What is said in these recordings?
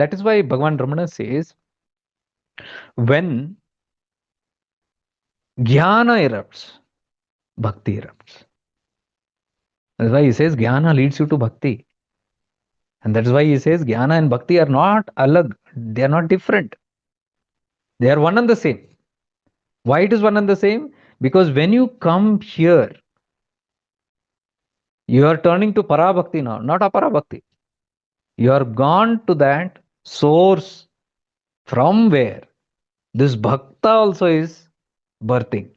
That is why Bhagavan Ramana says, when jnana erupts, bhakti erupts. That's why he says jnana leads you to bhakti. And that's why he says jnana and bhakti are not alag, they are not different. They are one and the same. Why it is one and the same? Because when you come here, you are turning to para bhakti now, not apara bhakti. You are gone to that source from where this bhakta also is birthing.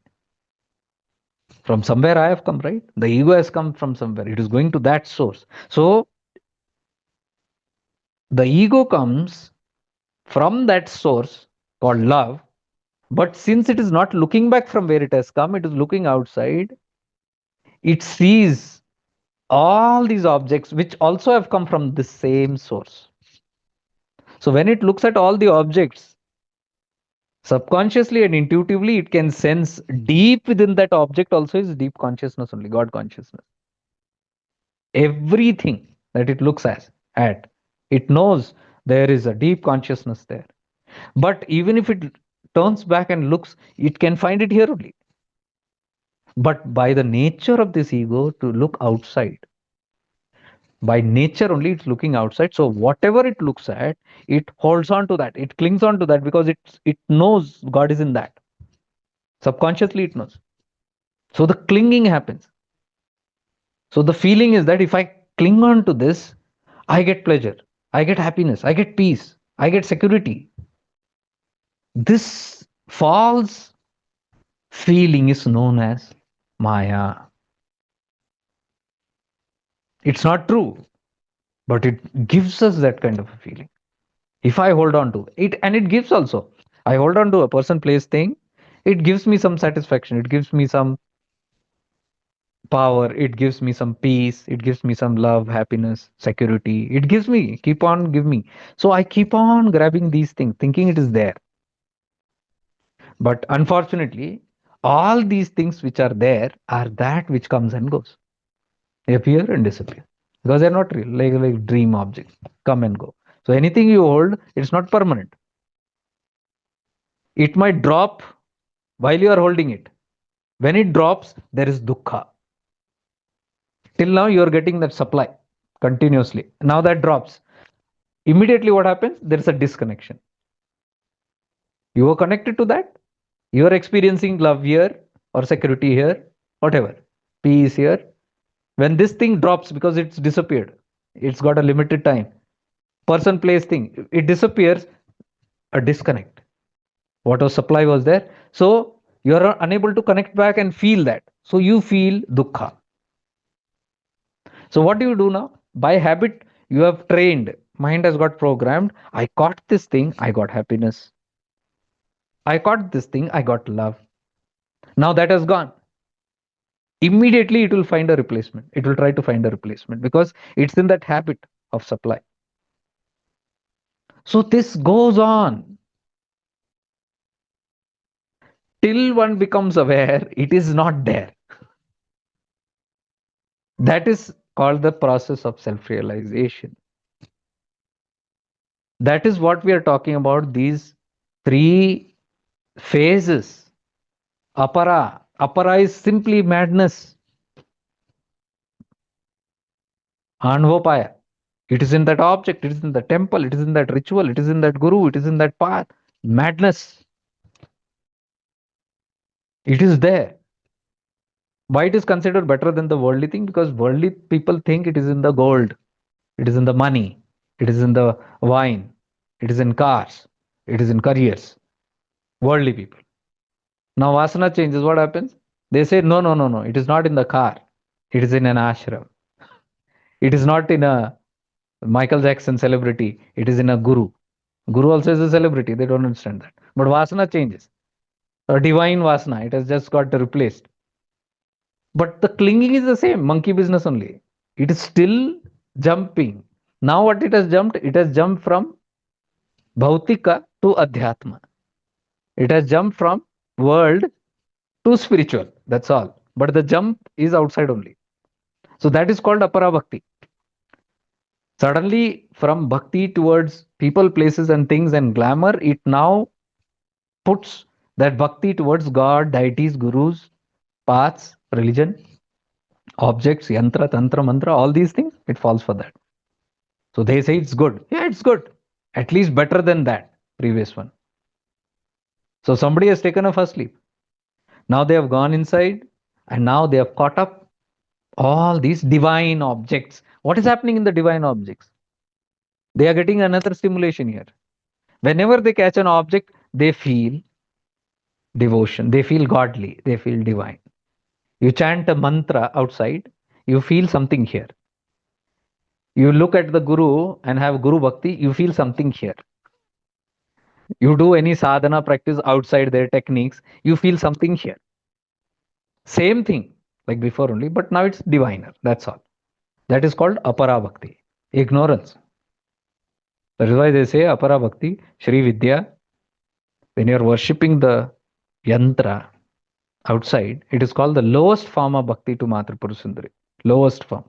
From somewhere I have come, right? The ego has come from somewhere. It is going to that source. So the ego comes from that source called love. But since it is not looking back from where it has come, it is looking outside. It sees all these objects which also have come from the same source. So when it looks at all the objects, subconsciously and intuitively, it can sense deep within that object also is deep consciousness only, God consciousness. Everything that it looks at, it knows there is a deep consciousness there. But even if it turns back and looks, it can find it here only. But by the nature of this ego to look outside, by nature only it's looking outside. So whatever it looks at, it holds on to that, it clings on to that, because it knows God is in that. Subconsciously it knows. So the clinging happens. So the feeling is that if I cling on to this, I get pleasure, I get happiness, I get peace, I get security. This false feeling is known as Maya. It's not true, but it gives us that kind of a feeling. If I hold on to it, and it gives also, I hold on to a person, place, thing, it gives me some satisfaction, it gives me some power, it gives me some peace, it gives me some love, happiness, security. It gives me, keep on give me. So I keep on grabbing these things, thinking it is there. But unfortunately, all these things which are there are that which comes and goes. They appear and disappear. Because they're not real, like dream objects, come and go. So anything you hold, it's not permanent. It might drop while you are holding it. When it drops, there is dukkha. Till now, you are getting that supply continuously. Now that drops. Immediately, what happens? There is a disconnection. You are connected to that. You are experiencing love here or security here, whatever. Peace here. When this thing drops because it's disappeared, it's got a limited time. Person, place, thing, it disappears, a disconnect. What was supply was there. So you are unable to connect back and feel that. So you feel dukkha. So what do you do now? By habit, you have trained. Mind has got programmed. I caught this thing, I got happiness. I caught this thing, I got love. Now that has gone. Immediately it will find a replacement. It will try to find a replacement because it's in that habit of supply. So this goes on till one becomes aware it is not there. That is called the process of self realization. That is what we are talking about, these three phases. Apara is simply madness. Anvopaya. It is in that object, it is in the temple, it is in that ritual, it is in that guru, it is in that path. Madness. It is there. Why it is considered better than the worldly thing? Because worldly people think it is in the gold, it is in the money, it is in the wine, it is in cars, it is in careers. Worldly people. Now Vasana changes, what happens? They say, no, no, no, no, it is not in the car. It is in an ashram. It is not in a Michael Jackson celebrity. It is in a guru. Guru also is a celebrity. They don't understand that. But Vasana changes. A divine Vasana. It has just got replaced. But the clinging is the same. Monkey business only. It is still jumping. Now what it has jumped? It has jumped from Bhautika to Adhyatma. It has jumped from world to spiritual. That's all. But the jump is outside only. So that is called Apara Bhakti. Suddenly, from bhakti towards people, places, and things and glamour, it now puts that bhakti towards God, deities, gurus, paths, religion, objects, yantra, tantra, mantra, all these things, it falls for that. So they say it's good. Yeah, it's good. At least better than that previous one. So somebody has taken a first leap. Now they have gone inside and now they have caught up all these divine objects. What is happening in the divine objects? They are getting another stimulation here. Whenever they catch an object, they feel devotion, they feel godly, they feel divine. You chant a mantra outside, you feel something here. You look at the guru and have guru bhakti, you feel something here. You do any sadhana practice outside their techniques, you feel something here. Same thing like before only, but now it's diviner. That's all. That is called apara bhakti, ignorance. That is why they say apara bhakti, Shri Vidya. When you are worshipping the yantra outside, it is called the lowest form of bhakti to Matra Purusundari. Lowest form,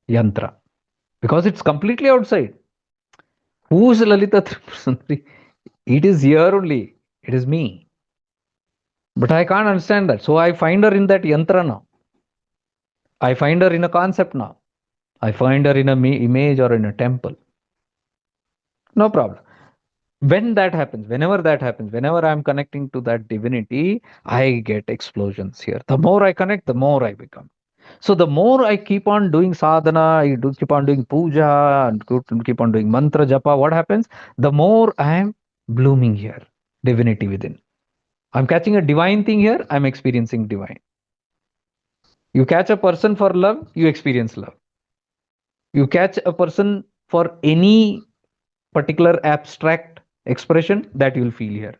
yantra. Because it's completely outside. Who is Lalita Tripurasundari? It is here only. It is me. But I can't understand that. So I find her in that yantra now. I find her in a concept now. I find her in a image or in a temple. No problem. When that happens, whenever that happens, whenever I'm connecting to that divinity, I get explosions here. The more I connect, the more I become. So the more I keep on doing sadhana, I do keep on doing puja, and keep on doing mantra japa, what happens? The more I am blooming here, divinity within. I'm catching a divine thing here, I'm experiencing divine. You catch a person for love, you experience love. You catch a person for any particular abstract expression, that you'll feel here.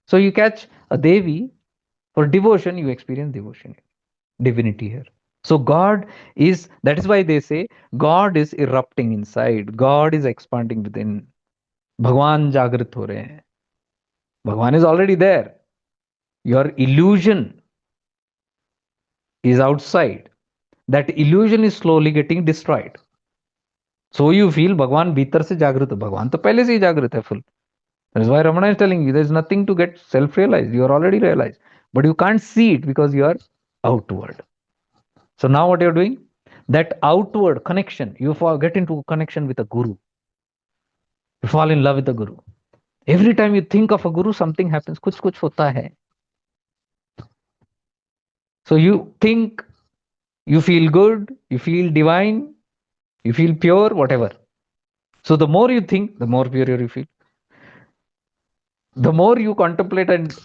So you catch a Devi for devotion, you experience devotion, divinity here. So God is, that is why they say God is erupting inside, God is expanding within. Bhagwan Jagrat ho rahe hain. Bhagwan is already there. Your illusion is outside. That illusion is slowly getting destroyed. So you feel Bhagwan भीतर से जागृत है. भगवान तो पहले से ही जागृत है full. That is why Ramana is telling you there's nothing to get self-realized. You are already realized. But you can't see it because you are outward. So now what you're doing? That outward connection, you get into connection with a guru. You fall in love with the guru. Every time you think of a guru, something happens. Kuch kuch hota hai. So you think, you feel good, you feel divine, you feel pure, whatever. So the more you think, the more pure you feel. The more you contemplate and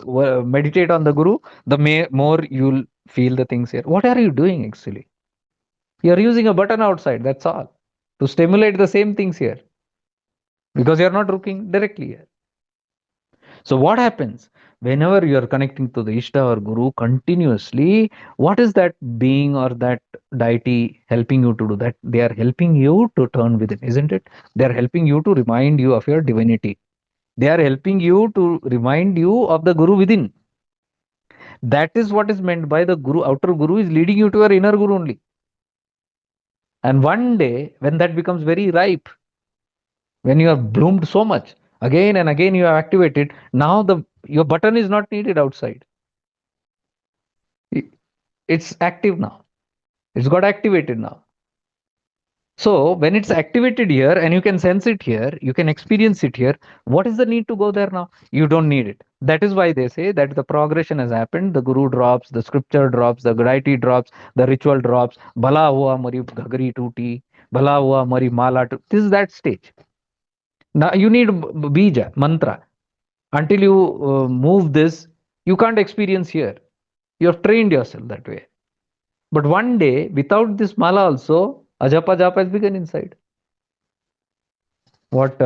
meditate on the guru, the more you'll feel the things here. What are you doing actually? You're using a button outside, that's all, to stimulate the same things here, because you're not looking directly here. So what happens whenever you are connecting to the Ishta or Guru continuously? What is that being or that deity helping you to do? That they are helping you to turn within, isn't it? They are helping you to remind you of your divinity. They are helping you to remind you of the Guru within. That is what is meant by the Guru. Outer Guru is leading you to your inner Guru only. And one day, when that becomes very ripe, when you have bloomed so much, again and again you have activated, now your button is not needed outside. It's active now. It's got activated now. So when it's activated here and you can sense it here, you can experience it here, what is the need to go there now? You don't need it. That is why they say that the progression has happened. The guru drops, the scripture drops, the deity drops, the ritual drops. Bhala hua mari ghagri tuti, bhala hua mari mala. This is that stage. Now you need bija, mantra. Until you move this, you can't experience here. You have trained yourself that way. But one day, without this mala also, ajapa japa has begun inside. What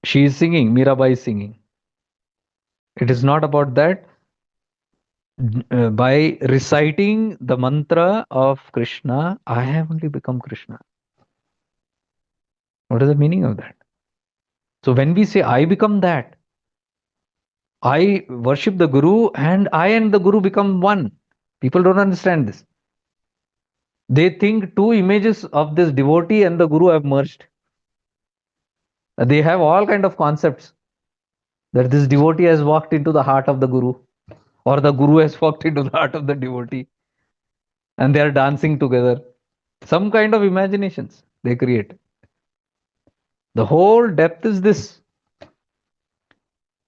she is singing, Mirabai is singing. It is not about that. By reciting the mantra of Krishna, I have only become Krishna. What is the meaning of that? So when we say I become that, I worship the Guru and I and the Guru become one. People don't understand this. They think two images of this devotee and the guru have merged. They have all kind of concepts that this devotee has walked into the heart of the guru, or the guru has walked into the heart of the devotee, and they are dancing together. Some kind of imaginations they create. The whole depth is this: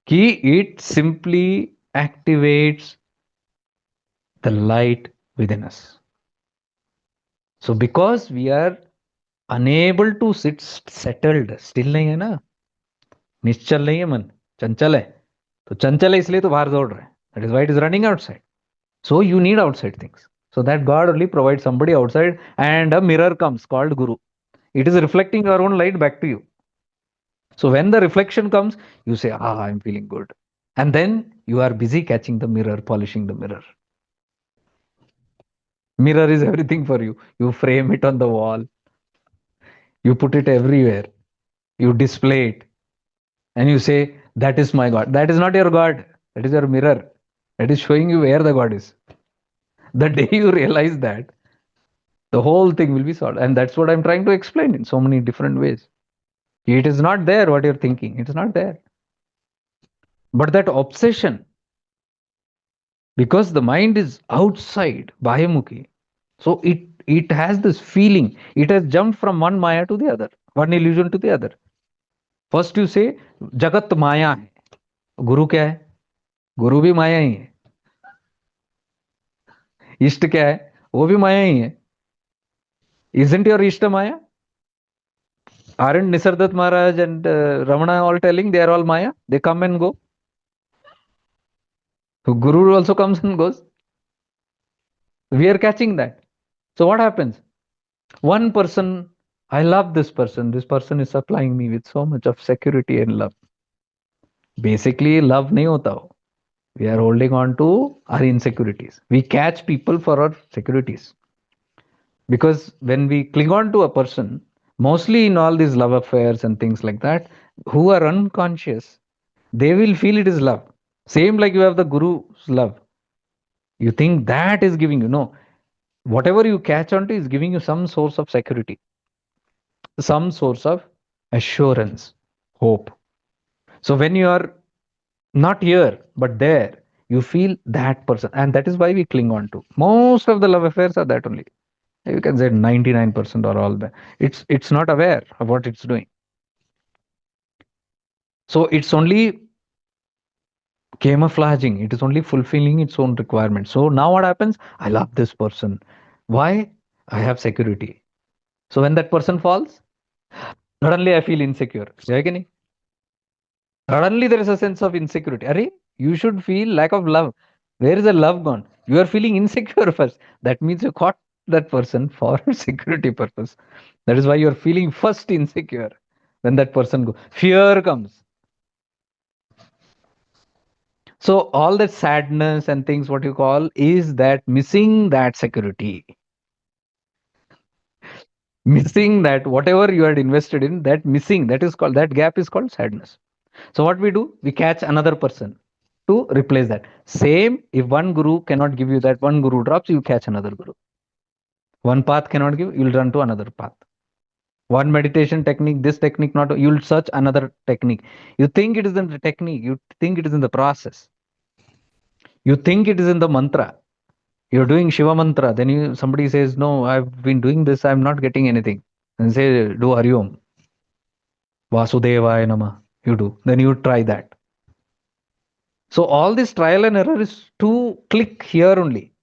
key, it simply activates the light within us. So because we are unable to sit settled, still नहीं है ना, निश्चल नहीं है मन, चंचल है. तो चंचल है इसलिए तो बाहर दौड़ रहा है. That is why it is running outside. So you need outside things. So that God only provides somebody outside, and a mirror comes called Guru. It is reflecting your own light back to you. So when the reflection comes, you say, ah, I'm feeling good. And then you are busy catching the mirror, polishing the mirror. Mirror is everything for you. You frame it on the wall, you put it everywhere, you display it, and you say, that is my God. That is not your God, that is your mirror. That is showing you where the God is. The day you realize that, the whole thing will be solved. And that's what I'm trying to explain in so many different ways. It is not there what you're thinking, it is not there. But that obsession, because the mind is outside, Bahayamukhi, so it has this feeling, it has jumped from one Maya to the other, one illusion to the other. First you say, Jagat Maya hai. Guru क्या है? गुरु भी माया ही है. इष्ट क्या है? वो भी माया ही है. Isn't your Ishta Maya? Aren't Nisardat Maharaj and Ramana all telling they are all Maya? They come and go. So Guru also comes and goes. We are catching that. So what happens? One person, I love this person. This person is supplying me with so much of security and love. Basically, love nahi hota ho. We are holding on to our insecurities. We catch people for our securities. Because when we cling on to a person, mostly in all these love affairs and things like that, who are unconscious, they will feel it is love. Same like you have the Guru's love. You think that is giving you. No. Whatever you catch onto is giving you some source of security, some source of assurance, hope. So when you are not here, but there, you feel that person. And that is why we cling on to. Most of the love affairs are that only. You can say 99% or all that. It's not aware of what it's doing. So it's only camouflaging, it is only fulfilling its own requirements. So now what happens? I love this person. Why? I have security. So when that person falls, suddenly I feel insecure. Suddenly there is a sense of insecurity. Arey, you should feel lack of love. Where is the love gone? You are feeling insecure first. That means you caught that person for security purpose. That is why you are feeling first insecure. When that person goes, fear comes. So all that sadness and things, what you call, is that missing that security, missing that whatever you had invested in, that missing, that is called, that gap is called sadness. So what we do, we catch another person to replace that. Same, if one guru cannot give you that, one guru drops, you catch another guru. One path cannot give, you'll run to another path. One meditation technique, this technique not, you'll search another technique. You think it is in the technique, you think it is in the process, you think it is in the mantra. You're doing Shiva mantra, then somebody says, no, I've been doing this, I'm not getting anything. And say, do Hari Om, Vasudevaya Nama. You do. Then you try that. So all this trial and error is to click here only.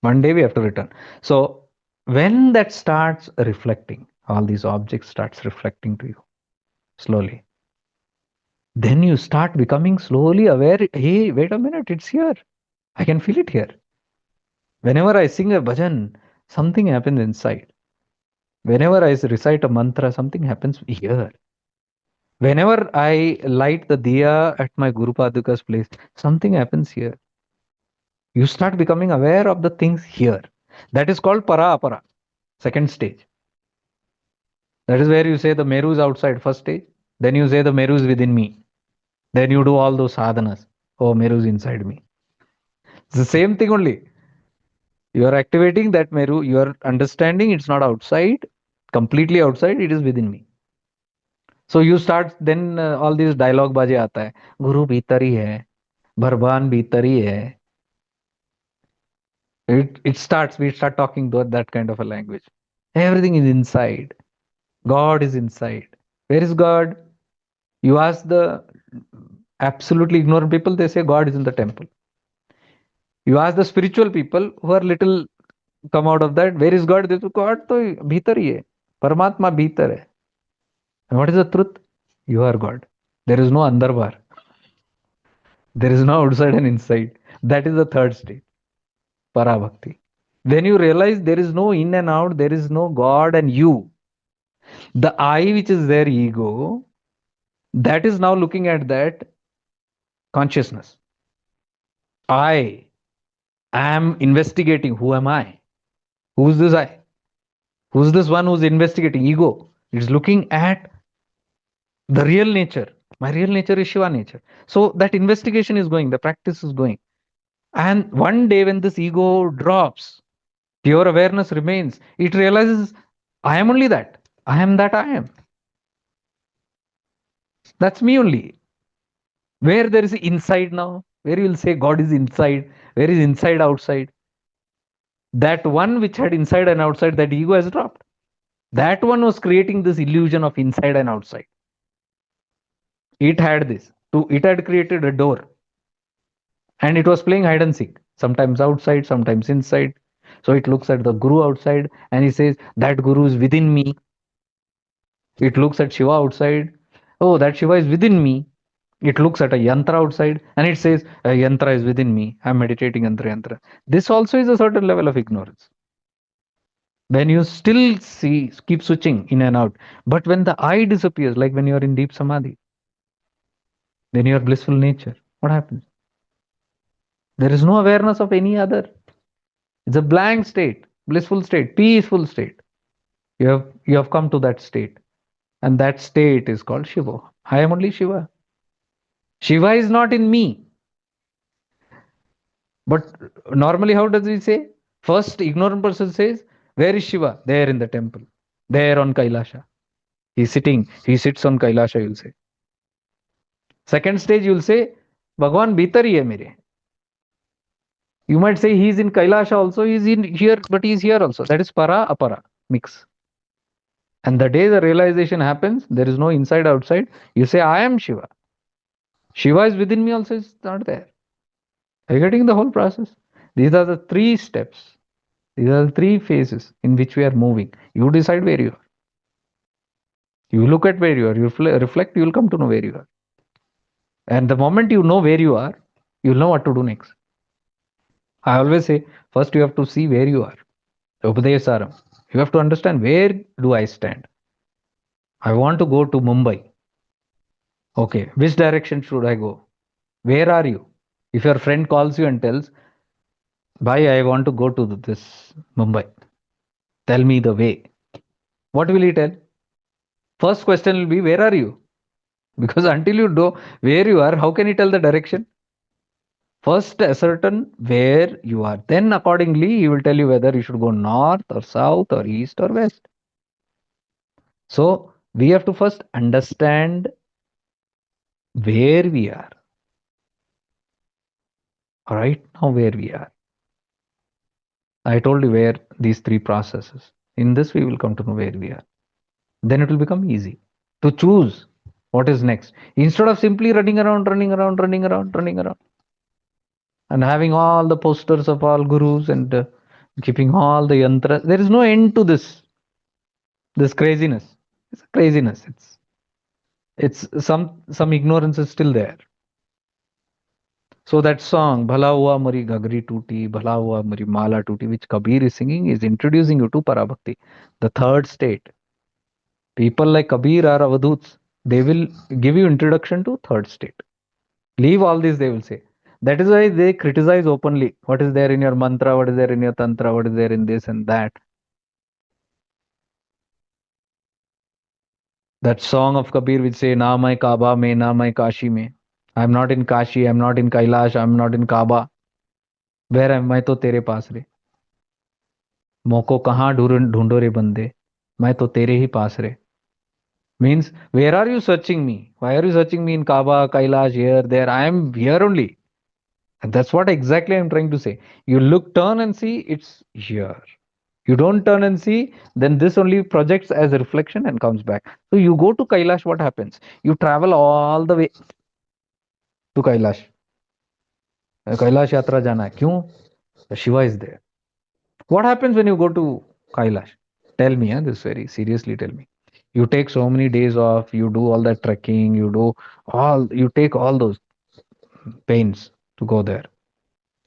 One day we have to return. So when that starts reflecting, all these objects starts reflecting to you slowly. Then you start becoming slowly aware. Hey, wait a minute, it's here. I can feel it here. Whenever I sing a bhajan, something happens inside. Whenever I recite a mantra, something happens here. Whenever I light the diya at my Guru Paduka's place, something happens here. You start becoming aware of the things here. That is called para apara, second stage. That is where you say the Meru is outside, first stage. Then you say the Meru is within me. Then you do all those sadhanas. Oh, Meru is inside me. It's the same thing only. You are activating that Meru. You are understanding it's not outside, completely outside, it is within me. So you start, then all these dialogue बाजे आता है, गुरु भीतर ही है, भगवान भीतर ही है. It starts, we start talking that kind of a language. Everything is inside. God is inside. Where is God? You ask the absolutely ignorant people, they say God is in the temple. You ask the spiritual people who are little come out of that, where is God? They say God तो भीतर ही है, परमात्मा भीतर है. And what is the truth? You are God. There is no andar bar. There is no outside and inside. That is the third state, para bhakti. When you realize there is no in and out, there is no God and you. The I, which is their ego, that is now looking at that consciousness. I am investigating. Who am I? Who's this I? Who's this one who's investigating? Ego. It's looking at the real nature. My real nature is Shiva nature. So that investigation is going, the practice is going. And one day when this ego drops, pure awareness remains. It realizes, I am only that. I am that I am. That's me only. Where there is inside now, where you will say God is inside, where is inside outside? That one which had inside and outside, that ego has dropped. That one was creating this illusion of inside and outside. It had this. It had created a door. And it was playing hide and seek. Sometimes outside, sometimes inside. So it looks at the Guru outside and he says, that Guru is within me. It looks at Shiva outside. Oh, that Shiva is within me. It looks at a yantra outside and it says, a yantra is within me. I'm meditating yantra. This also is a certain level of ignorance. When you still see, keep switching in and out. But when the I disappears, like when you are in deep samadhi, then you are blissful nature. What happens? There is no awareness of any other. It's a blank state, blissful state, peaceful state. You have come to that state. And that state is called Shiva. I am only Shiva. Shiva is not in me. But normally, how does he say? First, ignorant person says, where is Shiva? There in the temple. There on Kailasha. He's sitting. He sits on Kailasha, you'll say. Second stage, you'll say, Bhagwan bhitar hi hai mere. You might say he's in Kailasha also, he's in here, but he's here also. That is para, apara, mix. And the day the realization happens, there is no inside, outside. You say, I am Shiva. Shiva is within me also, it's not there. Are you getting the whole process? These are the three steps. These are the three phases in which we are moving. You decide where you are. You look at where you are. You reflect, you will come to know where you are. And the moment you know where you are, you'll know what to do next. I always say, first you have to see where you are. Upadesaram. You have to understand, where do I stand? I want to go to Mumbai. Okay, which direction should I go? Where are you? If your friend calls you and tells, Bhai, I want to go to this Mumbai. Tell me the way. What will he tell? First question will be, where are you? Because until you know where you are, how can he tell the direction? First ascertain where you are. Then accordingly, he will tell you whether you should go north or south or east or west. So we have to first understand where we are. Right now, where we are. I told you where these three processes. In this, we will come to know where we are. Then it will become easy to choose what is next. Instead of simply running around, and having all the posters of all gurus and keeping all the yantras, there is no end to this craziness. It's craziness. It's some ignorance is still there. So that song, Bhala Hua Mari Gagri Tuti, Bhala Hua Mari Mala Tuti, which Kabir is singing, is introducing you to Parabhakti, the third state. People like Kabir are Avadhuts. They will give you introduction to third state. Leave all this, they will say. That is why they criticize openly. What is there in your mantra? What is there in your tantra? What is there in this and that? That song of Kabir which say, Na mai Kaaba mein, na mai Kashi mein. I'm not in Kashi, I'm not in Kailash, I'm not in Kaaba. Where am I? To tere paas re. मोको कहाँ ढूंढो रे बंदे, मैं तो तेरे ही पास रे. Means, where are you searching me? Why are you searching me in Kaaba, Kailash, here, there? I am here only. And that's what exactly I'm trying to say. You look, turn and see, it's here. You don't turn and see, then this only projects as a reflection and comes back. So you go to Kailash, what happens? You travel all the way to Kailash. Kailash Yatra jana hai. Kyun? The Shiva is there. What happens when you go to Kailash? Tell me, this very seriously tell me. You take so many days off, you do all that trekking, you take all those pains to go there.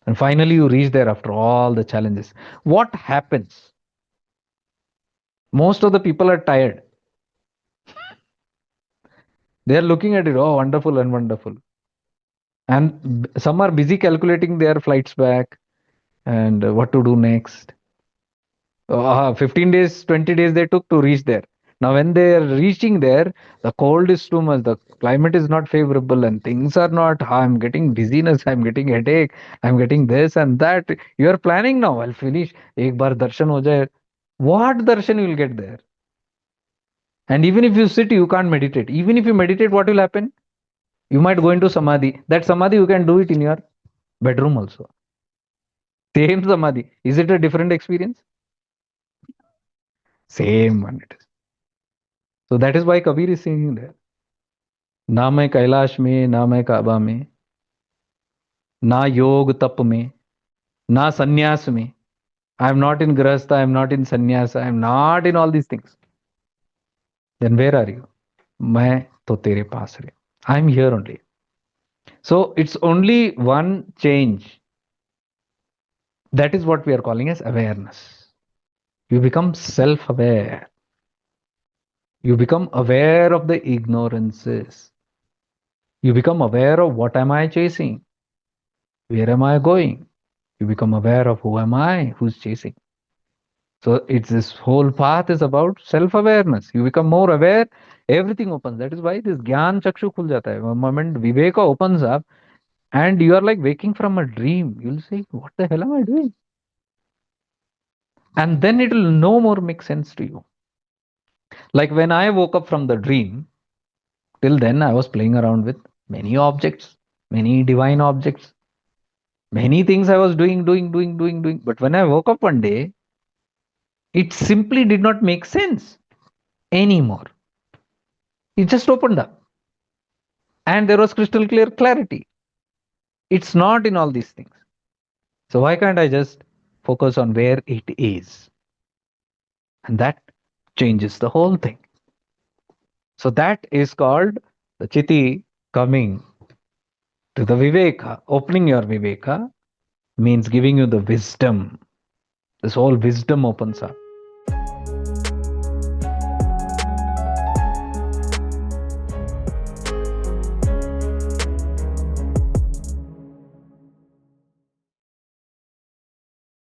And finally you reach there after all the challenges. What happens? Most of the people are tired. They are looking at it, oh, wonderful and wonderful. And some are busy calculating their flights back and what to do next. 15 days, 20 days they took to reach there. Now, when they are reaching there, the cold is too much, the climate is not favorable, and things are not. I'm getting dizziness, I'm getting headache, I'm getting this and that. You are planning now, I'll finish. Ek bar darshan ho jaye. What darshan you will get there? And even if you sit, you can't meditate. Even if you meditate, what will happen? You might go into samadhi. That samadhi, you can do it in your bedroom also. Same samadhi. Is it a different experience? Same one it is. So that is why Kabir is singing there. ना मैं कैलाश में, ना मैं काबा में, ना योग तप में, ना संन्यास में. I am not in grahastha, I am not in sannyas, I am not in all these things. Then where are you? मैं तो तेरे पास रे. I am here only. So it's only one change. That is what we are calling as awareness. You become self-aware. You become aware of the ignorances. You become aware of what am I chasing? Where am I going? You become aware of who am I, who's chasing. So it's this whole path is about self-awareness. You become more aware, everything opens. That is why this Gyan Chakshu khul jata hai. One moment Viveka opens up and you are like waking from a dream. You'll say, what the hell am I doing? And then it will no more make sense to you. Like when I woke up from the dream, till then I was playing around with many objects, many divine objects, many things I was doing. But when I woke up one day, it simply did not make sense anymore. It just opened up. And there was crystal clear clarity. It's not in all these things. So why can't I just focus on where it is? And that changes the whole thing. So that is called the Chiti coming to the Viveka. Opening your Viveka means giving you the wisdom. This whole wisdom opens up.